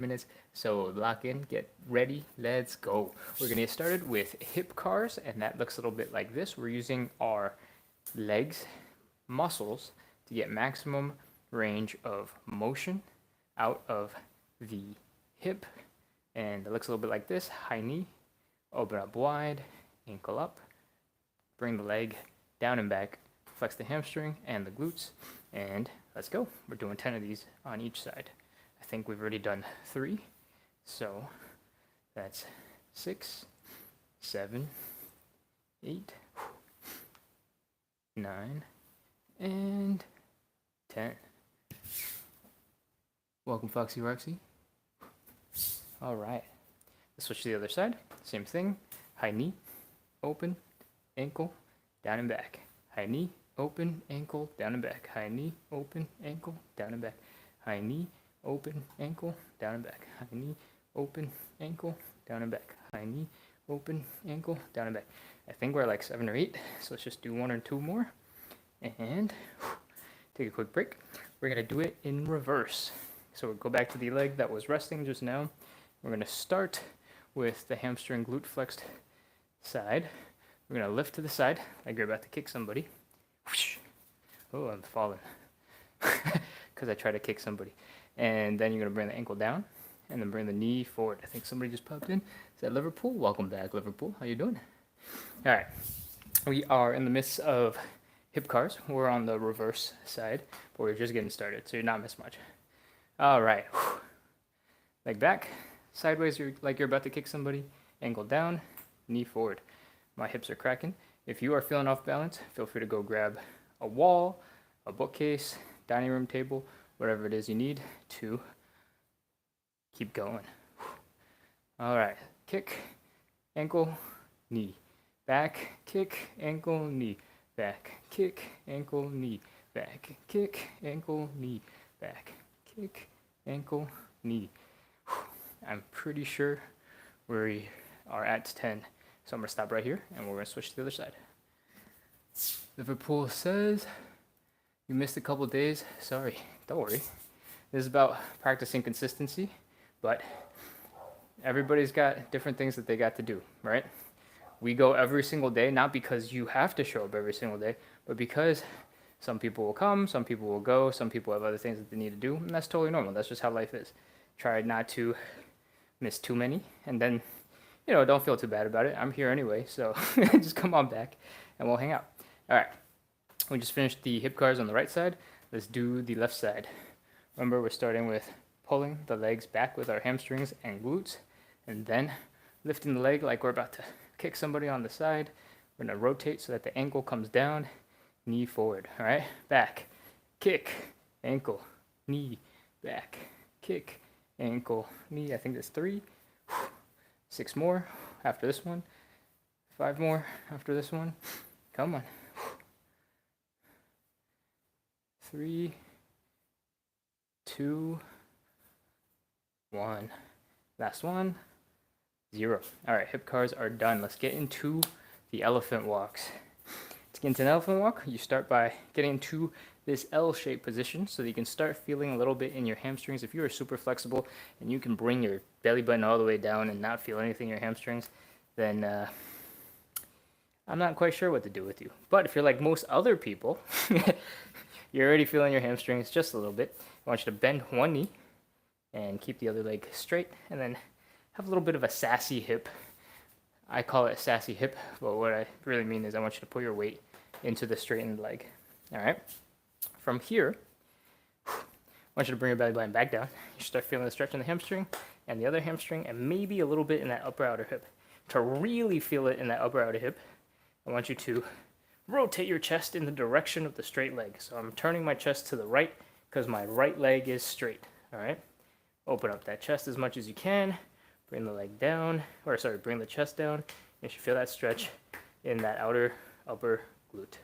minutes. So lock in, get ready, let's go. We're gonna get started with hip cars, and that looks a little bit like this. We're using our legs, muscles to get maximum range of motion out of the hip. And it looks a little bit like this. High knee, open up wide, ankle up, bring the leg down and back, flex the hamstring and the glutes, and let's go. We're doing 10 of these on each side. I think we've already done 3, so that's 6, 7, 8, 9, and 10. Welcome, Foxy Roxy. All right, let's switch to the other side. Same thing, high knee, open, ankle, down and back. High knee, open, ankle, down and back. High knee, open, ankle, down and back. High knee, open, ankle, down and back. High knee, open, ankle, down and back. High knee, open, ankle, down and back. I think we're like 7 or 8, so let's just do 1 or 2 more. And take a quick break. We're gonna do it in reverse. So we'll go back to the leg that was resting just now. We're gonna start with the hamstring glute flexed side. We're gonna lift to the side like you're about to kick somebody. Oh, I'm falling because I tried to kick somebody. And then you're gonna bring the ankle down and then bring the knee forward. I think somebody just popped in. Is that Liverpool? Welcome back, Liverpool. How you doing? All right, we are in the midst of hip cars. We're on the reverse side, but we're just getting started, so you're not missing much. All right, leg back, sideways, like you're about to kick somebody. Ankle down, knee forward. My hips are cracking. If you are feeling off balance, feel free to go grab a wall, a bookcase, dining room table, whatever it is you need to keep going. All right, kick, ankle, knee, back, kick, ankle, knee, back, kick, ankle, knee, back, kick, ankle, knee, back, kick, ankle, knee. I'm pretty sure we are at 10. So I'm going to stop right here, and we're going to switch to the other side. Liverpool says, you missed a couple days. Sorry, don't worry. This is about practicing consistency, but everybody's got different things that they got to do, right? We go every single day, not because you have to show up every single day, but because some people will come, some people will go, some people have other things that they need to do, and that's totally normal. That's just how life is. Try not to miss too many, and then don't feel too bad about it. I'm here anyway, so just come on back and we'll hang out. All right, we just finished the hip cars on the right side. Let's do the left side. Remember, we're starting with pulling the legs back with our hamstrings and glutes, and then lifting the leg like we're about to kick somebody on the side. We're gonna rotate so that the ankle comes down, knee forward, all right? Back, kick, ankle, knee, back, kick, ankle, knee. I think that's 3. 6 more after this one. 5 more after this one. Come on. 3, 2, 1. Last one. 0. All right, hip cars are done. Let's get into the elephant walks. To get into an elephant walk, you start by getting into this L-shaped position so that you can start feeling a little bit in your hamstrings. If you are super flexible and you can bring your belly button all the way down and not feel anything in your hamstrings, then I'm not quite sure what to do with you. But if you're like most other people, you're already feeling your hamstrings just a little bit. I want you to bend one knee and keep the other leg straight, and then have a little bit of a sassy hip. I call it a sassy hip, but what I really mean is I want you to put your weight into the straightened leg. All right? From here, I want you to bring your belly button back down. You start feeling the stretch in the hamstring and the other hamstring, and maybe a little bit in that upper outer hip. To really feel it in that upper outer hip, I want you to rotate your chest in the direction of the straight leg. So I'm turning my chest to the right because my right leg is straight. All right? Open up that chest as much as you can. Bring the leg down, bring the chest down. You should feel that stretch in that outer upper glute.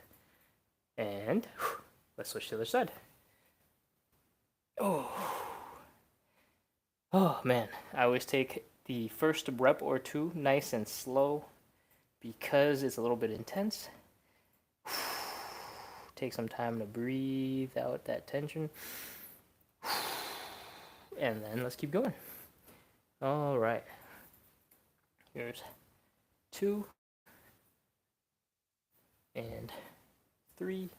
And let's switch to the other side. Oh man, I always take the first rep or 2 nice and slow because it's a little bit intense. Take some time to breathe out that tension. And then let's keep going. All right. Here's 2 and 3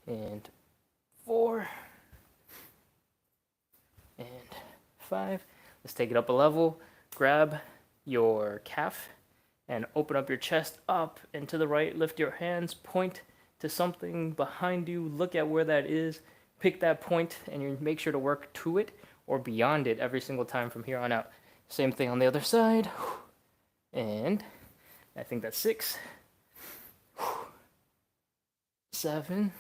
and 4 and 5. Let's take it up a level. Grab your calf and open up your chest up and to the right. Lift your hands, point to something behind you. Look at where that is. Pick that point and you make sure to work to it or beyond it every single time from here on out. Same thing on the other side. And I think that's 6, 7,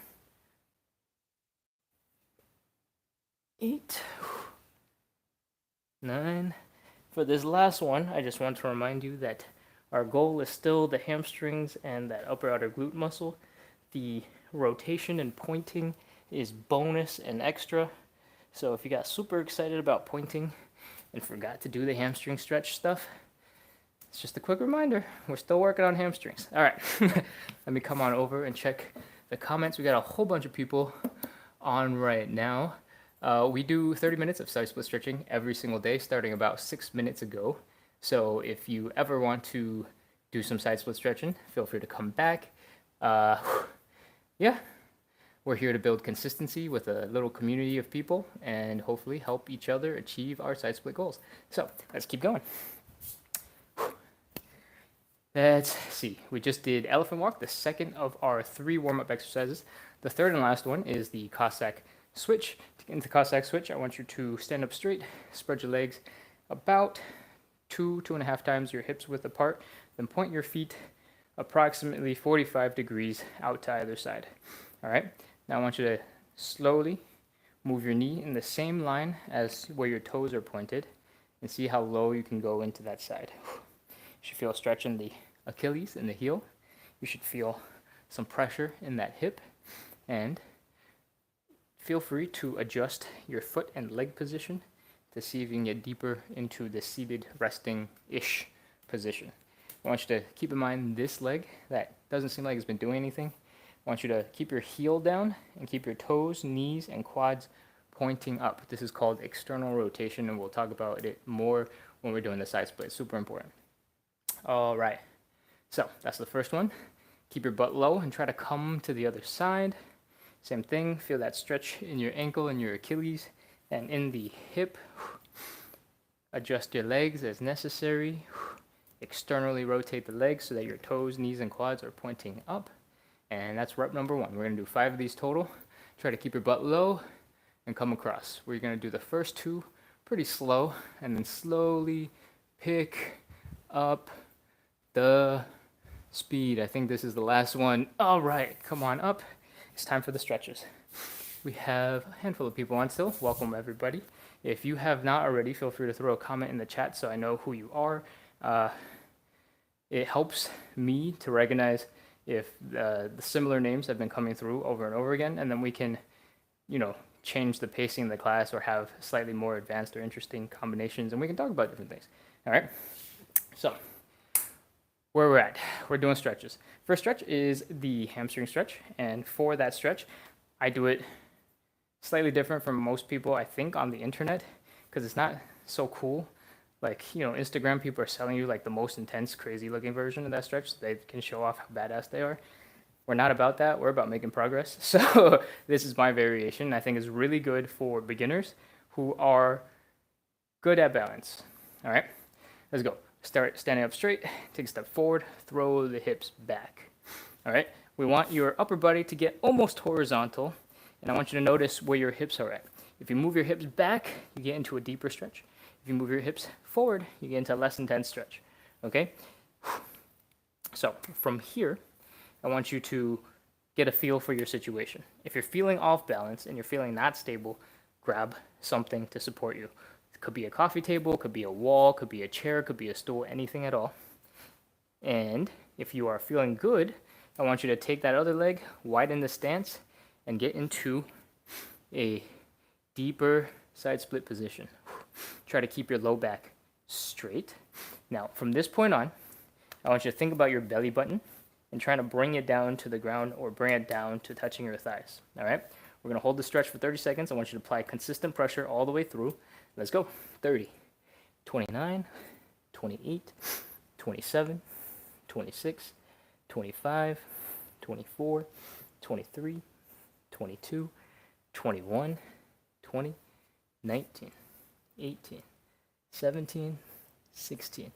8, 9. For this last one, I just want to remind you that our goal is still the hamstrings and that upper outer glute muscle. The rotation and pointing is bonus and extra. So if you got super excited about pointing and forgot to do the hamstring stretch stuff, it's just a quick reminder. We're still working on hamstrings. All right, let me come on over and check the comments. We got a whole bunch of people on right now. We do 30 minutes of side split stretching every single day, starting about 6 minutes ago. So if you ever want to do some side split stretching, feel free to come back. Yeah, we're here to build consistency with a little community of people and hopefully help each other achieve our side split goals. So let's keep going. Let's see. We just did elephant walk, the second of our 3 warm-up exercises. The third and last one is the Cossack switch. To get into Cossack switch, I want you to stand up straight, spread your legs about 2.5 times your hips width apart, then point your feet approximately 45 degrees out to either side. All right. Now I want you to slowly move your knee in the same line as where your toes are pointed and see how low you can go into that side. You should feel a stretch in the Achilles and the heel. You should feel some pressure in that hip, and feel free to adjust your foot and leg position to see if you can get deeper into the seated resting-ish position. I want you to keep in mind this leg that doesn't seem like it's been doing anything. I want you to keep your heel down and keep your toes, knees, and quads pointing up. This is called external rotation, and we'll talk about it more when we're doing the side split. Super important. All right, so that's the first one. Keep your butt low and try to come to the other side. Same thing, feel that stretch in your ankle and your Achilles and in the hip. Adjust your legs as necessary. Externally rotate the legs so that your toes, knees, and quads are pointing up. And that's rep number 1. We're gonna do 5 of these total. Try to keep your butt low and come across. We're gonna do the first 2 pretty slow and then slowly pick up the speed. I think this is the last one. All right, come on up. It's time for the stretches. We have a handful of people on still. Welcome, everybody. If you have not already, feel free to throw a comment in the chat so I know who you are. It helps me to recognize if the similar names have been coming through over and over again, and then we can, change the pacing of the class or have slightly more advanced or interesting combinations, and we can talk about different things. All right? So, where we're at, we're doing stretches. First stretch is the hamstring stretch, and for that stretch, I do it slightly different from most people, I think, on the internet, because it's not so cool. Like, Instagram people are selling you like the most intense, crazy looking version of that stretch so they can show off how badass they are. We're not about that. We're about making progress. So this is my variation. I think it's really good for beginners who are good at balance. All right, let's go. Start standing up straight, take a step forward, throw the hips back. All right, we want your upper body to get almost horizontal, and I want you to notice where your hips are at. If you move your hips back, you get into a deeper stretch. If you move your hips forward, you get into a less intense stretch. Okay? So from here, I want you to get a feel for your situation. If you're feeling off balance and you're feeling not stable, grab something to support you. It could be a coffee table, could be a wall, could be a chair, could be a stool, anything at all. And if you are feeling good, I want you to take that other leg, widen the stance, and get into a deeper side split position. Try to keep your low back straight. Now, from this point on, I want you to think about your belly button and trying to bring it down to the ground or bring it down to touching your thighs. All right? We're going to hold the stretch for 30 seconds. I want you to apply consistent pressure all the way through. Let's go. 30, 29, 28, 27, 26, 25, 24, 23, 22, 21, 20, 19, 18, 17, 16,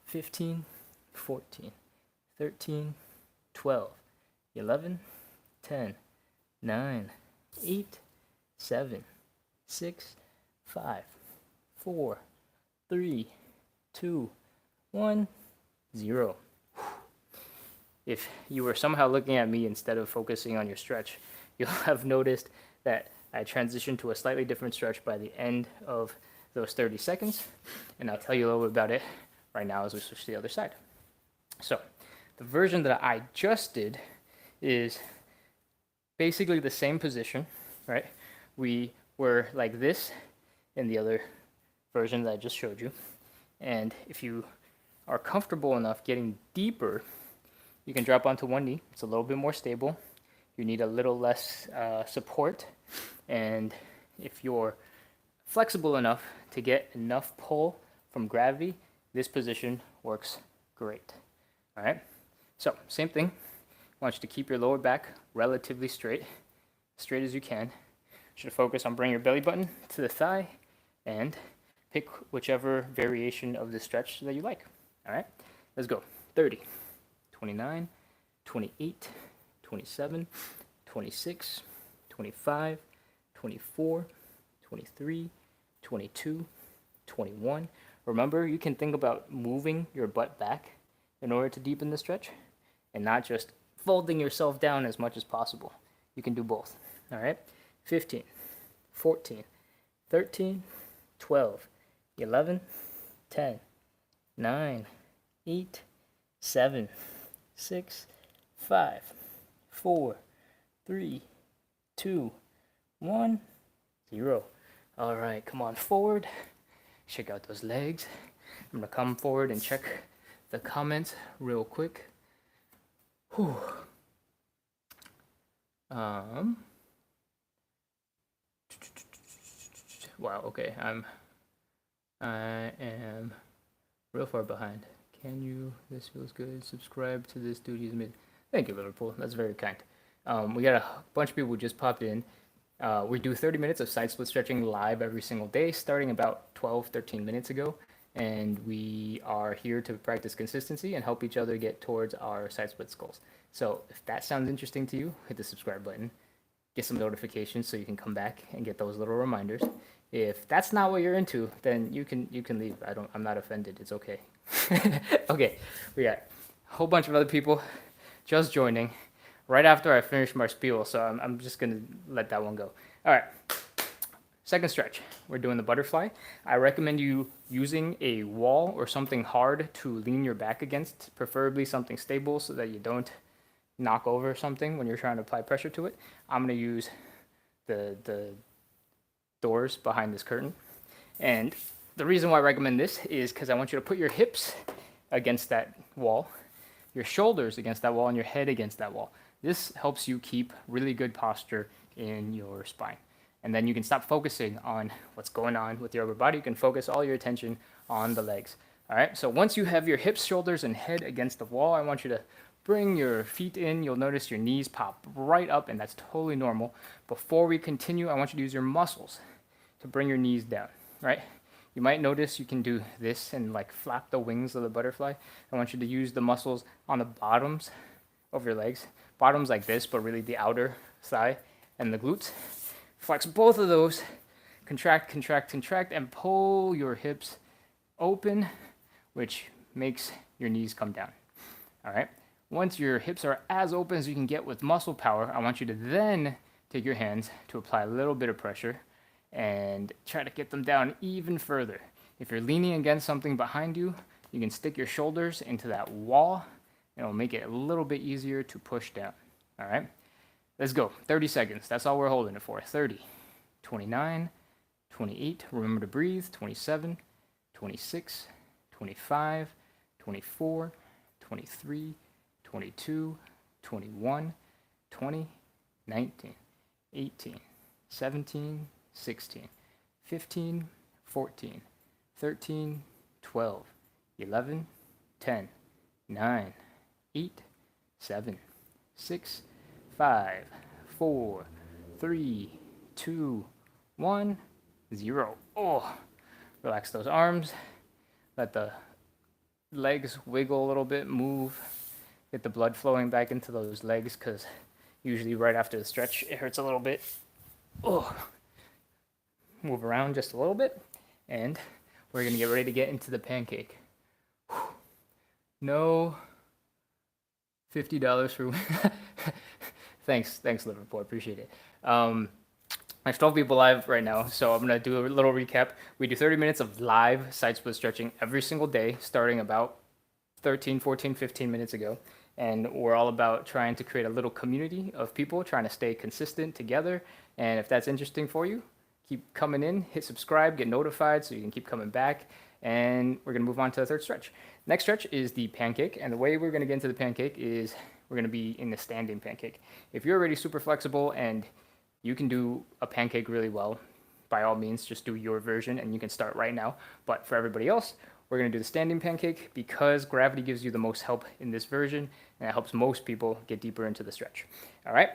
15, 14, 13, 12, 11, 10, 9, 8, 7, 6, 5, 4, 3, 2, 1, 0. If you were somehow looking at me instead of focusing on your stretch, you'll have noticed that I transitioned to a slightly different stretch by the end of those 30 seconds, and I'll tell you a little bit about it right now as we switch to the other side. So the version that I just did is basically the same position, right? We were like this in the other version that I just showed you, and if you are comfortable enough getting deeper, you can drop onto one knee. It's a little bit more stable. You need a little less support, and if you're flexible enough to get enough pull from gravity, this position works great. All right, so same thing. I want you to keep your lower back relatively straight as you can. You should focus on bringing your belly button to the thigh and pick whichever variation of the stretch that you like. All right, let's go. 30, 29, 28, 27, 26, 25, 24, 23, 22, 21. Remember, you can think about moving your butt back in order to deepen the stretch and not just folding yourself down as much as possible. You can do both. All right? 15, 14, 13, 12, 11, 10, 9, 8, 7, 6, 5, 4, 3, 2, 1, 0. All right, come on forward. Check out those legs. I'm gonna come forward and check the comments real quick. Whew. Wow, okay, I am real far behind. Can you, this feels good, subscribe to this dude, he's amazing. Thank you, Liverpool, that's very kind. We got a bunch of people who just popped in. We do 30 minutes of side split stretching live every single day, starting about 13 minutes ago. And we are here to practice consistency and help each other get towards our side split goals. So if that sounds interesting to you, hit the subscribe button, get some notifications so you can come back and get those little reminders. If that's not what you're into, then you can leave. I'm not offended. It's okay. Okay, we got a whole bunch of other people just joining right after I finish my spiel, so I'm just gonna let that one go. All right, second stretch. We're doing the butterfly. I recommend you using a wall or something hard to lean your back against, preferably something stable so that you don't knock over something when you're trying to apply pressure to it. I'm gonna use the doors behind this curtain. And the reason why I recommend this is because I want you to put your hips against that wall, your shoulders against that wall, and your head against that wall. This helps you keep really good posture in your spine. And then you can stop focusing on what's going on with your upper body. You can focus all your attention on the legs. All right, so once you have your hips, shoulders, and head against the wall, I want you to bring your feet in. You'll notice your knees pop right up, and that's totally normal. Before we continue, I want you to use your muscles to bring your knees down, right? You might notice you can do this and like flap the wings of the butterfly. I want you to use the muscles on the bottoms of your legs. Bottoms like this, but really the outer thigh and the glutes. Flex both of those, contract, contract, contract, and pull your hips open, which makes your knees come down. All right. Once your hips are as open as you can get with muscle power, I want you to then take your hands to apply a little bit of pressure and try to get them down even further. If you're leaning against something behind you, you can stick your shoulders into that wall, and it'll make it a little bit easier to push down. All right, let's go. 30 seconds. That's all we're holding it for. 30, 29, 28. Remember to breathe. 27, 26, 25, 24, 23, 22, 21, 20, 19, 18, 17, 16, 15, 14, 13, 12, 11, 10, 9, 8, 7, 6, 5, 4, 3, 2, 1, 0. Oh, relax those arms. Let the legs wiggle a little bit, move. Get the blood flowing back into those legs, because usually right after the stretch, it hurts a little bit. Oh, move around just a little bit, and we're gonna get ready to get into the pancake. No $50 for thanks Liverpool, appreciate it. There's 12 people live right now, so I'm gonna do a little recap. We do 30 minutes of live side split stretching every single day, starting about 13, 14, 15 minutes ago. And we're all about trying to create a little community of people trying to stay consistent together. And if that's interesting for you, keep coming in, hit subscribe, get notified so you can keep coming back. And we're gonna move on to the third stretch. Next stretch is the pancake. And the way we're gonna get into the pancake is we're gonna be in the standing pancake. If you're already super flexible and you can do a pancake really well, by all means, just do your version and you can start right now. But for everybody else, we're gonna do the standing pancake because gravity gives you the most help in this version, and it helps most people get deeper into the stretch. All right,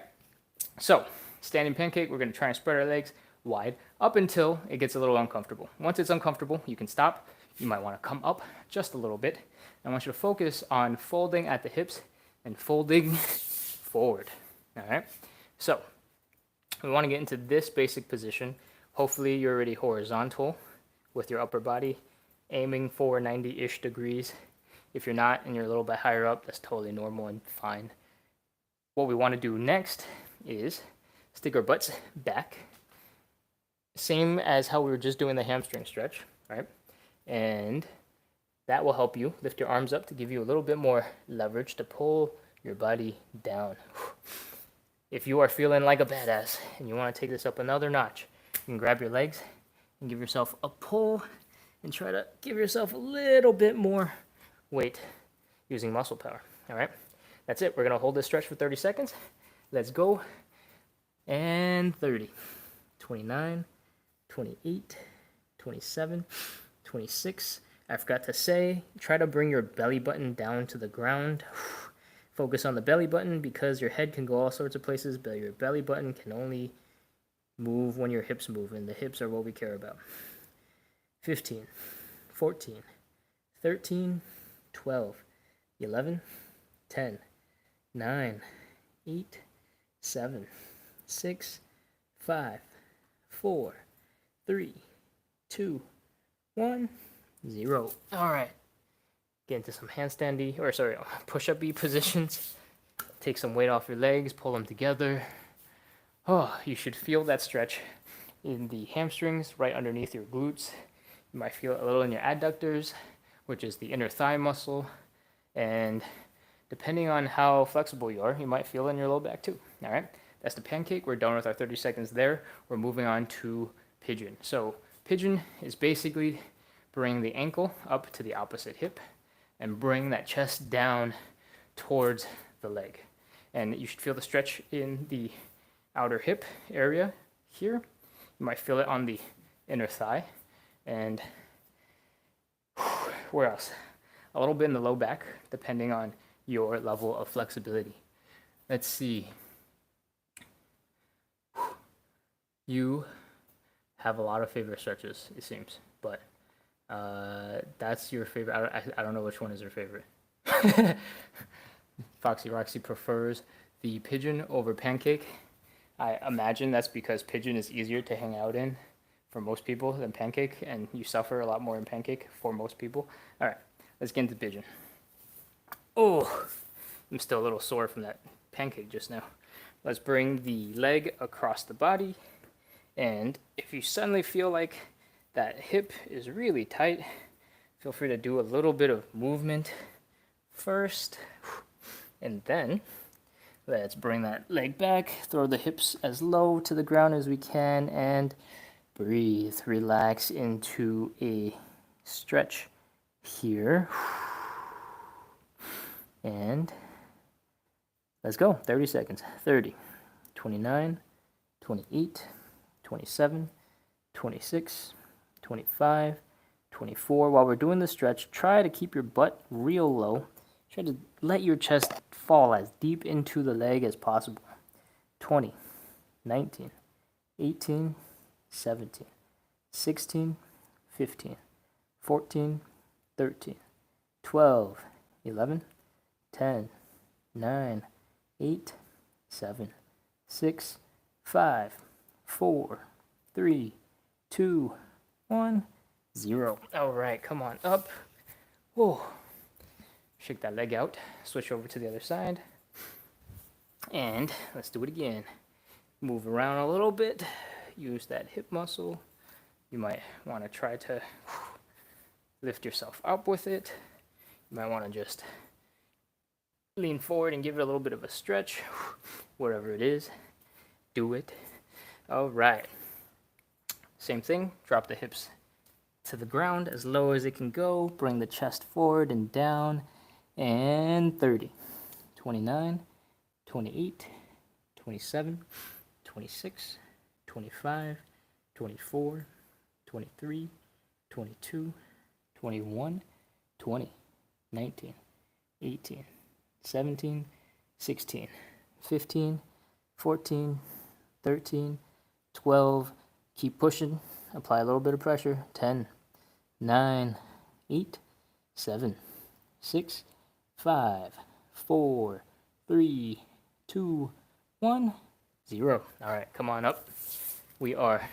so standing pancake, we're gonna try and spread our legs wide up until it gets a little uncomfortable. Once it's uncomfortable, you can stop. You might wanna come up just a little bit. I want you to focus on folding at the hips and folding forward, all right? So we wanna get into this basic position. Hopefully you're already horizontal with your upper body, aiming for 90-ish degrees. If you're not and you're a little bit higher up, that's totally normal and fine. What we want to do next is stick our butts back, same as how we were just doing the hamstring stretch, right? And that will help you lift your arms up to give you a little bit more leverage to pull your body down. If you are feeling like a badass and you want to take this up another notch, you can grab your legs and give yourself a pull and try to give yourself a little bit more weight using muscle power, all right? That's it. We're gonna hold this stretch for 30 seconds. Let's go. And 30, 29, 28, 27, 26. I forgot to say, try to bring your belly button down to the ground. Focus on the belly button because your head can go all sorts of places, but your belly button can only move when your hips move, and the hips are what we care about. 15, 14, 13, 12, 11, 10, 9, 8, 7, 6, 5, 4, 3, 2, 1, 0. All right. Get into some handstandy, or sorry, push-up-y positions. Take some weight off your legs, pull them together. Oh, you should feel that stretch in the hamstrings, right underneath your glutes. You might feel it a little in your adductors, which is the inner thigh muscle. And depending on how flexible you are, you might feel it in your low back too. All right, that's the pancake. We're done with our 30 seconds there. We're moving on to pigeon. So pigeon is basically bring the ankle up to the opposite hip and bring that chest down towards the leg. And you should feel the stretch in the outer hip area here. You might feel it on the inner thigh. And where else? A little bit in the low back, depending on your level of flexibility. Let's see. You have a lot of favorite stretches, it seems, but that's your favorite. I don't know which one is your favorite. Foxy Roxy prefers the pigeon over pancake. I imagine that's because pigeon is easier to hang out in for most people than pancake, and you suffer a lot more in pancake for most people. All right, let's get into pigeon. Oh, I'm still a little sore from that pancake just now. Let's bring the leg across the body, and if you suddenly feel like that hip is really tight, feel free to do a little bit of movement first, and then let's bring that leg back, throw the hips as low to the ground as we can, and breathe, relax into a stretch here. And let's go, 30 seconds. 30, 29, 28, 27, 26, 25, 24. While we're doing the stretch, try to keep your butt real low. Try to let your chest fall as deep into the leg as possible. 20, 19, 18, 17, 16, 15, 14, 13, 12, 11, 10, 9, 8, 7, 6, 5, 4, 3, 2, 1, 0. All right, come on up. Whoa. Shake that leg out. Switch over to the other side. And let's do it again. Move around a little bit. Use that hip muscle. You might want to try to lift yourself up with it. You might want to just lean forward and give it a little bit of a stretch. Wherever it is, do it. All right. Same thing. Drop the hips to the ground as low as it can go. Bring the chest forward and down. And 30, 29, 28, 27, 26, 25, 24, 23, 22, 21, 20, 19, 18, 17, 16, 15, 14, 13, 12. Keep pushing. Apply a little bit of pressure. 10, 9, 8, 7, 6, 5, 4, 3, 2, 1, 0. All right, come on up. We are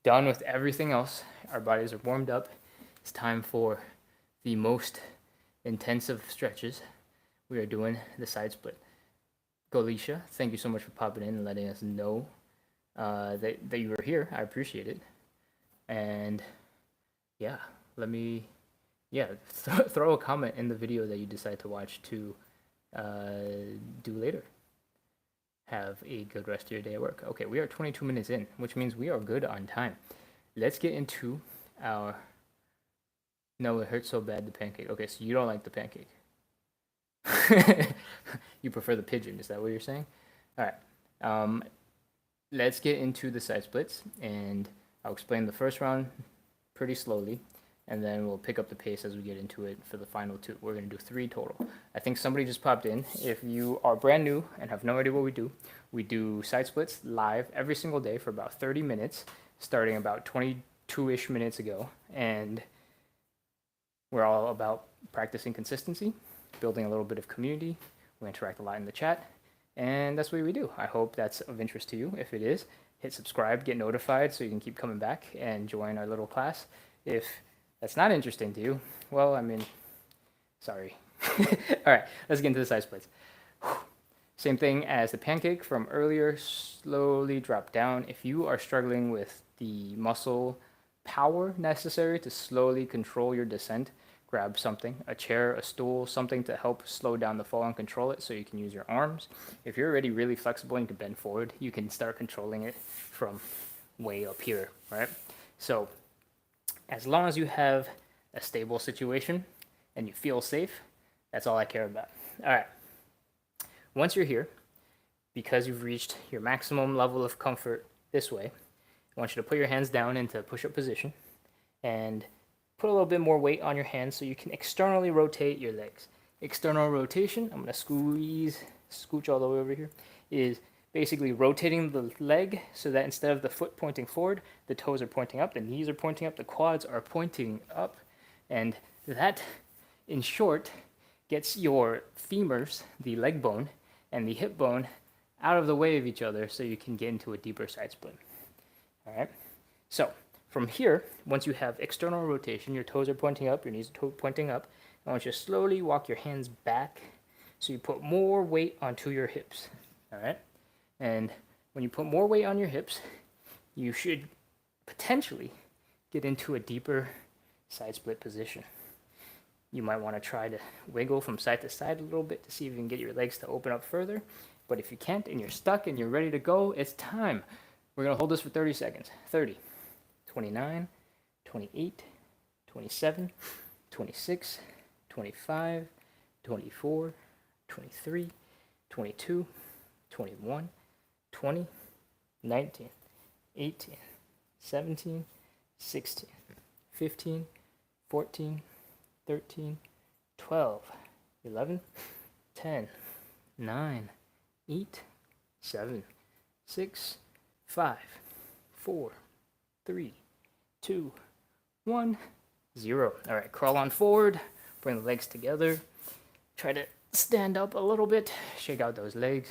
done with everything else. Our bodies are warmed up. It's time for the most intensive stretches. We are doing the side split. Golisha, thank you so much for popping in and letting us know that you were here. I appreciate it. And yeah, throw a comment in the video that you decide to watch to do later. Have a good rest of your day at work. Okay, we are 22 minutes in, which means we are good on time. Let's get into our... No, it hurts so bad, the pancake. Okay, so you don't like the pancake. You prefer the pigeon, is that what you're saying? All right. Let's get into the side splits, and I'll explain the first round pretty slowly, and then we'll pick up the pace as we get into it for the final two. We're going to do 3 total. I think somebody just popped in. If you are brand new and have no idea what we do side splits live every single day for about 30 minutes, starting about 22-ish minutes ago, and we're all about practicing consistency, building a little bit of community. We interact a lot in the chat, and that's what we do. I hope that's of interest to you. If it is, hit subscribe, get notified so you can keep coming back and join our little class. If that's not interesting to you, well, I mean, sorry. All right, let's get into the side splits. Same thing as the pancake from earlier, slowly drop down. If you are struggling with the muscle power necessary to slowly control your descent, grab something, a chair, a stool, something to help slow down the fall and control it so you can use your arms. If you're already really flexible and you can bend forward, you can start controlling it from way up here, right? So as long as you have a stable situation and you feel safe, that's all I care about. All right. Once you're here, because you've reached your maximum level of comfort this way, I want you to put your hands down into push-up position and put a little bit more weight on your hands so you can externally rotate your legs. External rotation, I'm going to scooch all the way over here, is basically rotating the leg so that instead of the foot pointing forward, the toes are pointing up, the knees are pointing up, the quads are pointing up, and that, in short, gets your femurs, the leg bone, and the hip bone out of the way of each other so you can get into a deeper side split. All right, so from here, once you have external rotation, your toes are pointing up, your knees are pointing up, I want you to slowly walk your hands back so you put more weight onto your hips. All right, and when you put more weight on your hips, you should potentially get into a deeper side split position. You might want to try to wiggle from side to side a little bit to see if you can get your legs to open up further. But if you can't and you're stuck and you're ready to go, it's time. We're going to hold this for 30 seconds. 30, 29, 28, 27, 26, 25, 24, 23, 22, 21, 20, 19, 18, 17, 16, 15, 14, 13, 12, 11, 10, 9, 8, 7, 6, 5, 4, 3, 2, 1, 0. All right, crawl on forward, bring the legs together, try to stand up a little bit, shake out those legs,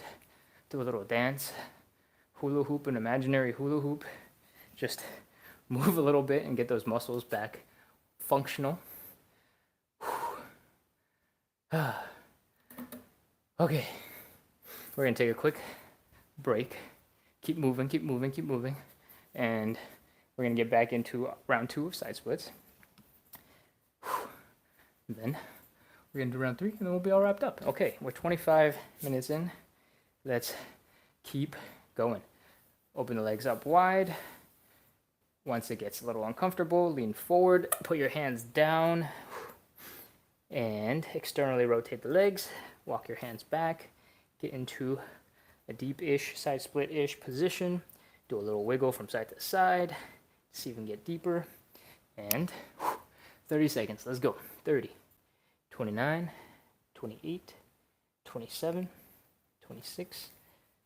do a little dance, hula hoop, an imaginary hula hoop, just move a little bit and get those muscles back functional. Okay, we're gonna take a quick break, keep moving, keep moving, keep moving, and we're gonna get back into round 2 of side splits. And then we're gonna do round 3 and then we'll be all wrapped up. Okay, we're 25 minutes in. Let's keep going. Open the legs up wide. Once it gets a little uncomfortable, lean forward, put your hands down, and externally rotate the legs. Walk your hands back, get into a deep-ish, side split-ish position. Do a little wiggle from side to side. See if we can get deeper. And 30 seconds, let's go. 30, 29, 28, 27, 26,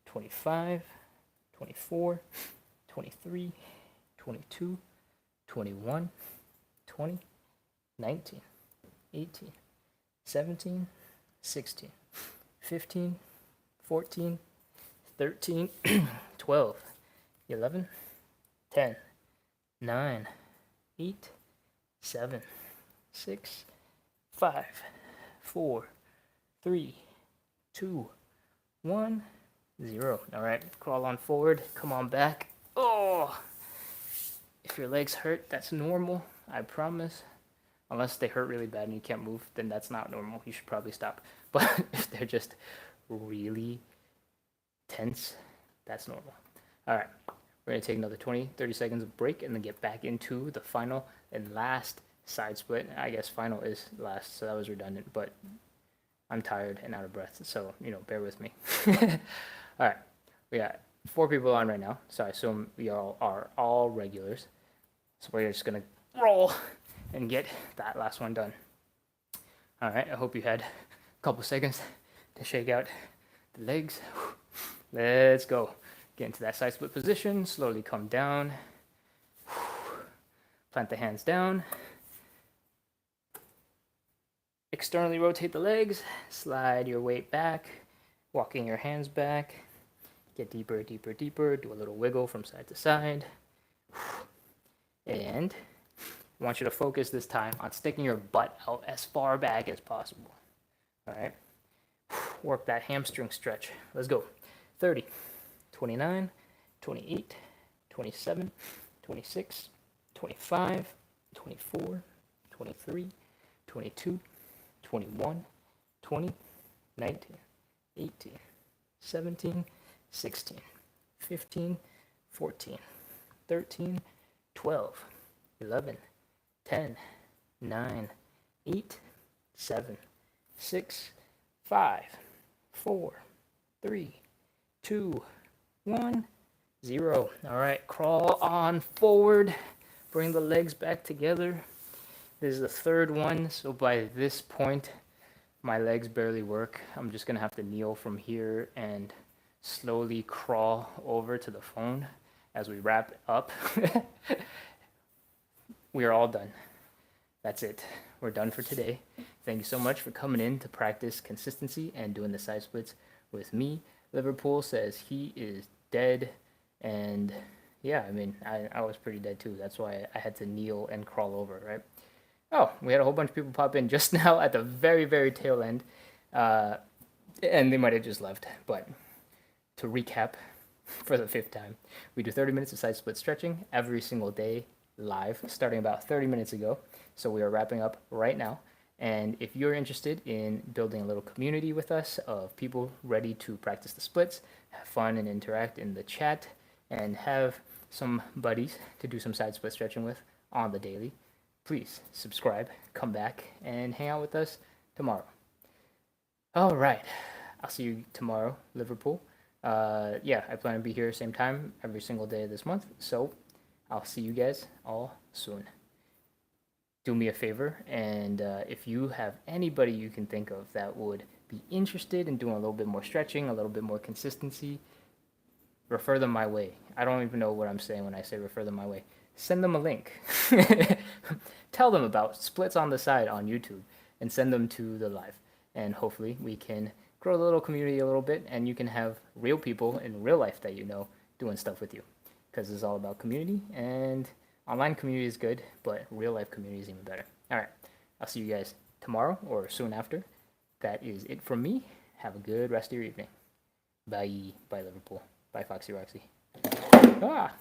25, 24, 23, 22, 21, 20, 19, 18, 17, 16, 15, 14, 13, 12, 11, 10, 9, 8, 7, 6, 5, 4, 3, 2, 1, 0. All right, crawl on forward, come on back. Oh, if your legs hurt, that's normal, I promise. Unless they hurt really bad and you can't move, then that's not normal. You should probably stop. But if they're just really tense, that's normal. All right, we're gonna take another 20, 30 seconds of break and then get back into the final and last side split. I guess final is last, so that was redundant, but I'm tired and out of breath, so, bear with me. All right, we got 4 people on right now, so I assume we all are all regulars. So we're just gonna roll and get that last one done. All right, I hope you had a couple seconds to shake out the legs. Let's go. Get into that side split position, slowly come down. Plant the hands down. Externally rotate the legs, slide your weight back, walking your hands back. Get deeper, deeper, deeper, do a little wiggle from side to side. And I want you to focus this time on sticking your butt out as far back as possible. All right. Work that hamstring stretch. Let's go. 30, 29, 28, 27, 26, 25, 24, 23, 22, 21, 20, 19, 18, 17, 16, 15, 14, 13, 12, 11, 10, 9, 8, 7, 6, 5, 4, 3, 2, 1, 0. All right, crawl on forward. Bring the legs back together. This is the 3rd one, so by this point, my legs barely work. I'm just gonna have to kneel from here and slowly crawl over to the phone as we wrap up. We are all done. That's it. We're done for today. Thank you so much for coming in to practice consistency and doing the side splits with me. Liverpool says he is dead, and yeah, I was pretty dead too. That's why I had to kneel and crawl over, right? Oh, we had a whole bunch of people pop in just now at the very, very tail end, and they might have just left. But to recap, for the 5th time, we do 30 minutes of side split stretching every single day live, starting about 30 minutes ago. So we are wrapping up right now. And if you're interested in building a little community with us of people ready to practice the splits, have fun and interact in the chat, and have some buddies to do some side split stretching with on the daily, please subscribe, come back, and hang out with us tomorrow. All right. I'll see you tomorrow, Liverpool. Yeah, I plan to be here same time every single day of this month. So I'll see you guys all soon. Do me a favor, and if you have anybody you can think of that would be interested in doing a little bit more stretching, a little bit more consistency, refer them my way. I don't even know what I'm saying when I say refer them my way. Send them a link. Tell them about splits on the side on YouTube and send them to the live. And hopefully we can grow the little community a little bit, and you can have real people in real life that you know doing stuff with you. Because it's all about community, and online community is good, but real life community is even better. All right, I'll see you guys tomorrow or soon after. That is it from me. Have a good rest of your evening. Bye. Bye, Liverpool. Bye, Foxy Roxy. Ah!